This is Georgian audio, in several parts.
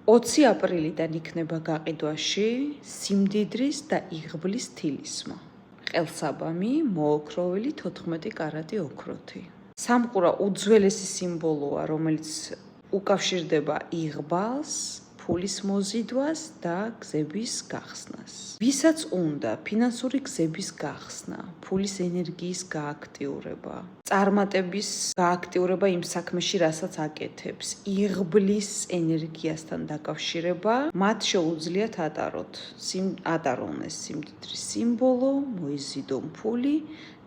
20 აპრილიდან იქნება გაყიდვაში სიმდიდრის და იღბლის თილისმა. ყელსაბამი, მოოქროვილი 14 კარატი ოქროთი. სამყურა უძველესი სიმბოლოა, რომელიც უკავშირდება იღბალს, ფულის მოზიდვას და გზების გახსნას. ვისაც უნდა ფინანსური გზების გახსნა, ფულის ენერგიის გააქტიურება, წარმატების გააქტიურება იმ საქმეში, რასაც აკეთებს, იღბლის ენერგიასთან დაკავშირება, მათ შეუძლიათ ატარონ ეს სიმდიდრის სიმბოლო, მოიზიდონ ფული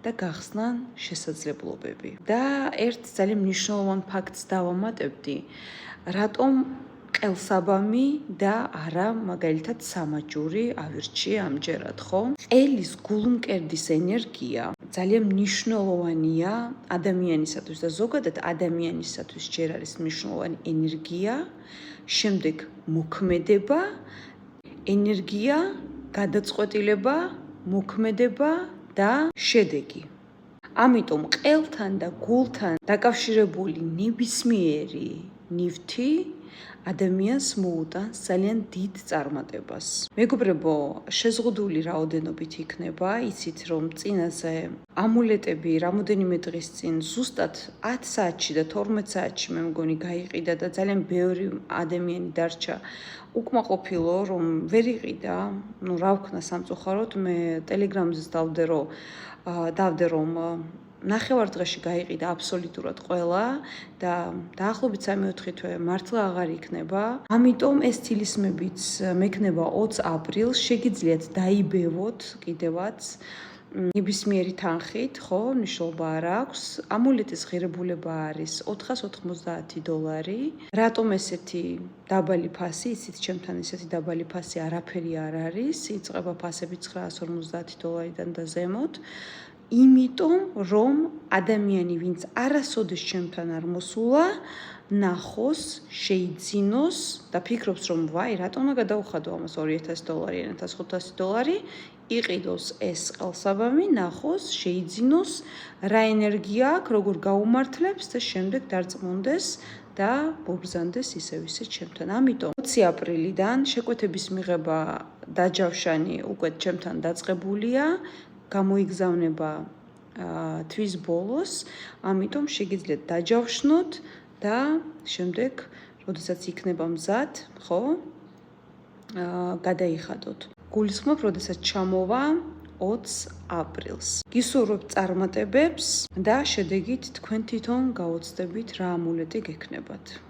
და გახსნან შესაძლებლობები. და ერთ ძალიან მნიშვნელოვან ფაქტს დავამატებდი, რატომ ყელსაბამი და არა მაგალითად სამაჯური ავირჩიე ამჯერად, ხო? ყელის გულმკერდის ენერგია ძალიან მნიშვნელოვანია ადამიანისათვის და ზოგადად ადამიანისათვის ჯერ არის მნიშვნელოვანი ენერგია, შემდეგ მოქმედება, ენერგია, გადაწყვეტილება, მოქმედება და შედეგი. ამიტომ ყელთან და გულთან დაკავშირებული ნებისმიერი ნივთი ადამიანს მოუტანს ძალიან დიდ წარმატებას. მეგობრებო, შეზღუდული რაოდენობით იქნება, იცით რომ წინაზე ამულეტები რამოდენიმე დღის წინ ზუსტად 10 საათში და 12 საათში მე მგონი გაიყიდა და ძალიან ბევრი ადამიანი დარჩა უკმაყოფილო, რომ ვერ იყიდა, რა ვქნა სამწუხაროდ, მე ტელეგრამზე დავდე რომ ნახევარ დღეში გაიყიდა აბსოლუტურად ყველა და დაახლოებით 3-4 თვე მართლა აღარ იქნება. ამიტომ ეს თილისმებიც მექნება 20 აპრილს, შეგიძლიათ დაიბევოთ კიდევაც ნებისმიერი თანხით, ხო, მნიშვნელობა არ აქვს. ამულეტის ღირებულება არის $490. რატომ ესეთი დაბალი ფასი, იცით, ჩემთან ესეთი დაბალი ფასი არაფერი არ არის, იწყება ფასები $950-დან და ზემოთ. იმიტომ რომ ადამიანი, ვინც არასოდეს ჩემთან არ მოსულა, ნახოს, შეიძინოს და ფიქრობს, რომ ვაი, რატომ უნდა გადავხადო ამას $2000 ან $1500, იყიდოს ეს ყელსაბამი, ნახოს, შეიძინოს, რა ენერგია აქვს, როგორ გაუმართლებს და შემდეგ დარწმუნდეს და მობრძანდეს ისევ ჩემთან. ამიტომ 20 აპრილიდან შეკვეთების მიღება დაჯავშანი უკვე ჩემთან დაწყებულია. გამოიგზავნება თვის ბოლოს, ამიტომ შეგიძლიათ დაჯავშნოთ და შემდეგ, როდესაც იქნება მზად, ხო, გადაიხადოთ. გულისხმობ, როდესაც ჩამოვა 20 აპრილს. გისურვებთ წარმატებებს და შედეგით თქვენ თვითონ გაოცდებით რა ამულეტი გექნებათ.